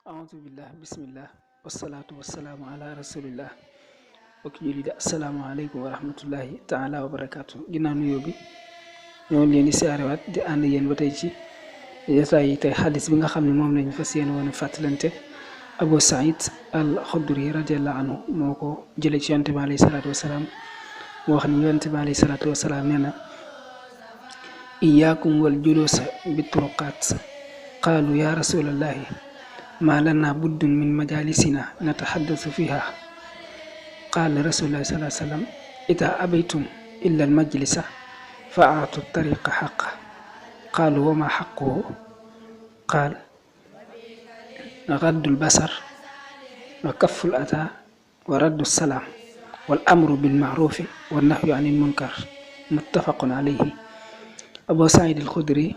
أعوذ بالله بسم الله والصلاة والسلام على رسول الله bokki julli di asalaamaaleykum wa rahmatullahi taala wa barakaatu ginnaaw nuyoo bi ñoo leen di siyaarewaat di ànd yéen ba tey ci jotaay yi tey xadis bi nga xam ne moom lañu fas yéene woon a fàttalante Abu Saïd al Xudri radiallahu anhu moo ko jële ci yonte bi alayhi salaatu wasalaam moo wax ni yonte bi alayhi salaatu wasalaam nee na iyaakum wal juluusa bi turuqaat qaalu ya rasulallahi ما لنا بد من مجالسنا نتحدث فيها قال رسول الله صلى الله عليه وسلم إذا أبيتم إلا المجلس فأعطوا الطريق حقه قالوا وما حقه قال غض البصر وكف الأذى ورد السلام والأمر بالمعروف والنهي عن المنكر متفق عليه أبو سعيد الخدري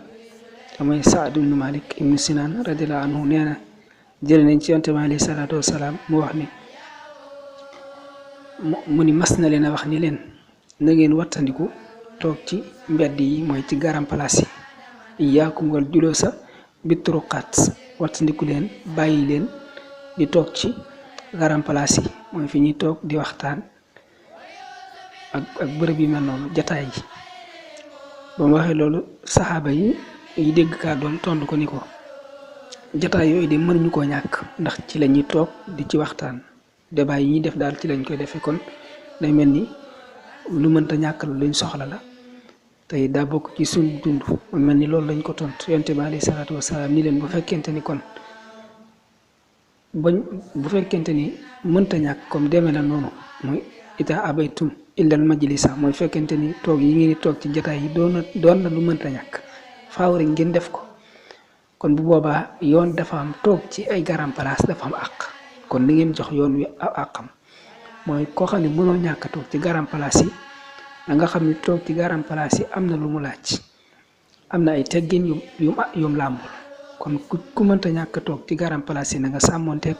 كما سعد بن مالك بن سنان رضي الله عنه نينا jël nañ ci yonte bi alayhi salaatu wasalaam mu wax ni mu ni mas na leen a wax ni leen na ngeen wattandiku toog ci mbedd yi mooy ci garam place yi iyaakum wal juloosa bi turuqaat wattandiku leen bàyyi leen di toog ci garam place yi mooy fi ñuy toog di waxtaan ak bërëb yi mel noonu jataay yi ba mu waxee loolu saxaaba yi dégg kàddoom tontu ko ni ko jataay yooyu de mënuñu koo ñàkk ndax ci la ñuy toog di ci waxtaan débat yi ñuy def daal ci lañ koy defee kon day mel ni lu mënta ñàkk la luñ soxla la tey daa bokk ci suñ dund mu mel ni loolu lañ ko tontu yonte bi alayhi salaatu wasalaam ni leen bu fekkente ni kon bu fekkente ni mënta ñàkk comme demee na noonu mooy ita abaytum illal majlisa mooy fekkente ni toog yi ngeen di toog ci jataay yi doon na lu mënta ñàkk faaw rek ngeen def ko kon bu boobaa yoon dafa am toog ci ay garam place dafa am àq kon li ngeen jox yoon wi àqam mooy koo xam ne mënoo ñàkk toog ci garam place yi da nga xam ne toog ci garam place yi am na lu mu laaj am na ay teggin yum làmbul kon ku mënta ñàkk toog ci garam place yi na nga sàmmoonteeg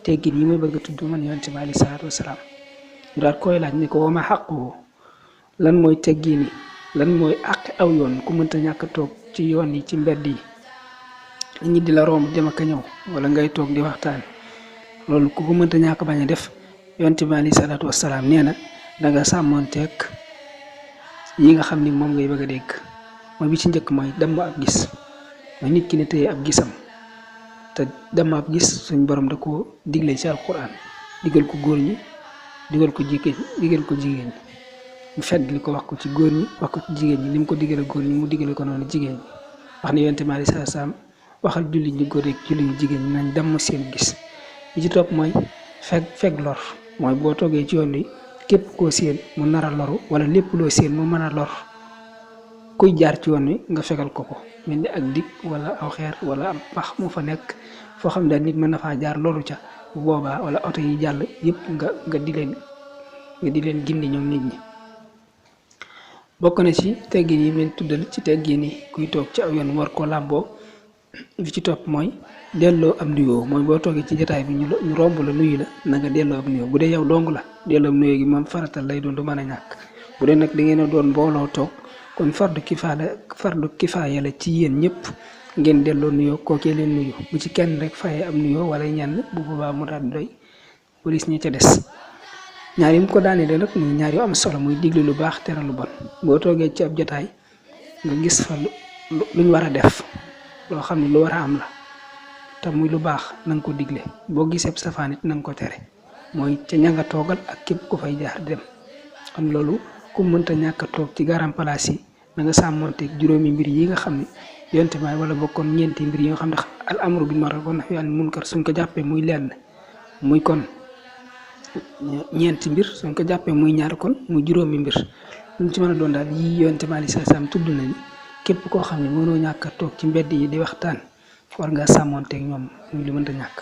teggin yi may bëgg a tudd man yonent bi alayhi salaatu wasalaam ñu daal koy laaj ni ko wama xaqu lan mooy teggin yi lan mooy àq aw yoon ku mënta ñàkk toog ci yoon yi ci mbedd yi nit ñi di la romb dem ak a ñëw wala ngay toog di waxtaan loolu ku ko mënta ñàkk bañ a def yonent bi alayhi salaatu wasalaam nee na danga sàmmoonteeg yi nga xam ni moom ngay bëgg a dégg mooy bi ci njëkk mooy damm ab gis mooy nit ki ne tey ab gisam te damm ab gis suñ borom da ko digle ci alquran digal ko góor ñi digal ko jigéen ñi mu fedd li ko wax ko ci góor ñi wax ko ci jigéen ñi ni mu ko digale góor ñi mu digale ko noonu jigéen ñi wax ne yonent bi alayhi salaatu wasalaam waxal julli ñi góor ak julli ñi jigéen ñi nañ damm seen gis li ci topp mooy feg lor mooy boo toogee ci yoon wi képp koo séen mu nar a loru wala lépp loo séen mu mën a lor kuy jaar ci yoon wi nga fegal ko mel ni ak dig wala aw xeer wala am pax mu fa nekk foo xam daal nit mën na faa jaar loru ca bu boobaa wala oto yi jàll yëpp nga di leen gindi ñoom nit ñi bokk na ci teggin yi mel tuddal ci teggin yi kuy toog ci aw yoon war koo làmboo li ci topp mooy delloo am nuyoo mooy boo toogee ci jotaay bi ñu romb la nuyu la na nga delloo am nuyoo bu dee yow dong la delloo am nuyoo gi moom faratal lay doon du mën a ñàkk bu dee nag da ngeen a doon mbooloo toog kon fardu kifaaya la ci yéen ñëpp ngeen delloo nuyoo kookee leen nuyu bu ci kenn rek fayee am nuyoo wala ñenn bu boobaa mu daal doy polis ñi ca des ñaar yi mu ko daanee de nag muy ñaar yu am solo muy digle lu baax tere lu bon boo toogee ci ab jotaay nga gis fa luñ war a def loo xam ne lu war a am la te muy lu baax na nga ko digle boo gisee safaan it na nga ko tere mooy ca ña nga toogal ak képp ku fay jaar dem xam loolu ku mënta ñàkk a toog ci garam place yi na nga sàmmonteeg juróomi mbir yi nga xam ne yonte maay wala bokkoon ñeenti mbir yi nga xam ne al amru bil ma'ruf wa nahyu anil munkar suñ ko jàppee muy lenn muy kon ñeenti mbir suñ ko jàppee muy ñaar kon muy juróomi mbir lu ci mën a doon daal yi yonte maay sam tudd nañu képp koo xam ne mënoo ñàkk a toog ci mbedd yi di waxtaan war ngaa sàmmoonteeg ñoom muy lu mënta ñàkk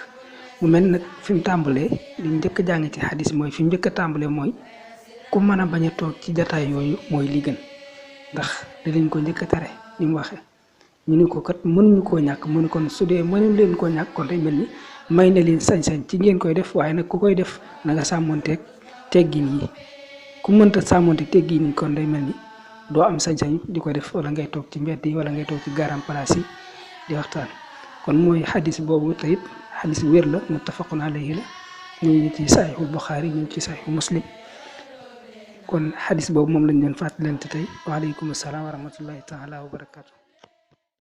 mu mel nag fi mu tàmbalee li njëkk a jàng ci xadis mooy fi mu njëkk a tàmbalee mooy ku mën a bañ a toog ci jataay yooyu mooy li gën ndax da leen ko njëkk a tere ni mu waxee ñu ni ko kat mënuñu koo ñàkk mu ne kon su dee mënu leen koo ñàkk kon day mel ni may na leen sañ-sañ ci ngeen koy def waaye nag ku koy def na nga sàmmoonteeg teggin yi ku mënta sàmmoonteeg teggin yi kon day mel ni doo am sañ-sañ di ko def wala ngay toog ci mbedd yi wala ngay toog ci garam place yi di waxtaan kon mooy xadis boobu te it xadis wér la muttafaqun alayhi la ñu ngi ci saxiixul Buxaari ñu ngi ci saxiixu Muslim kon xadis boobu moom lañ doon fàttalante tey waaleykum salaam wa rahmatullahi taala wa barakaatu.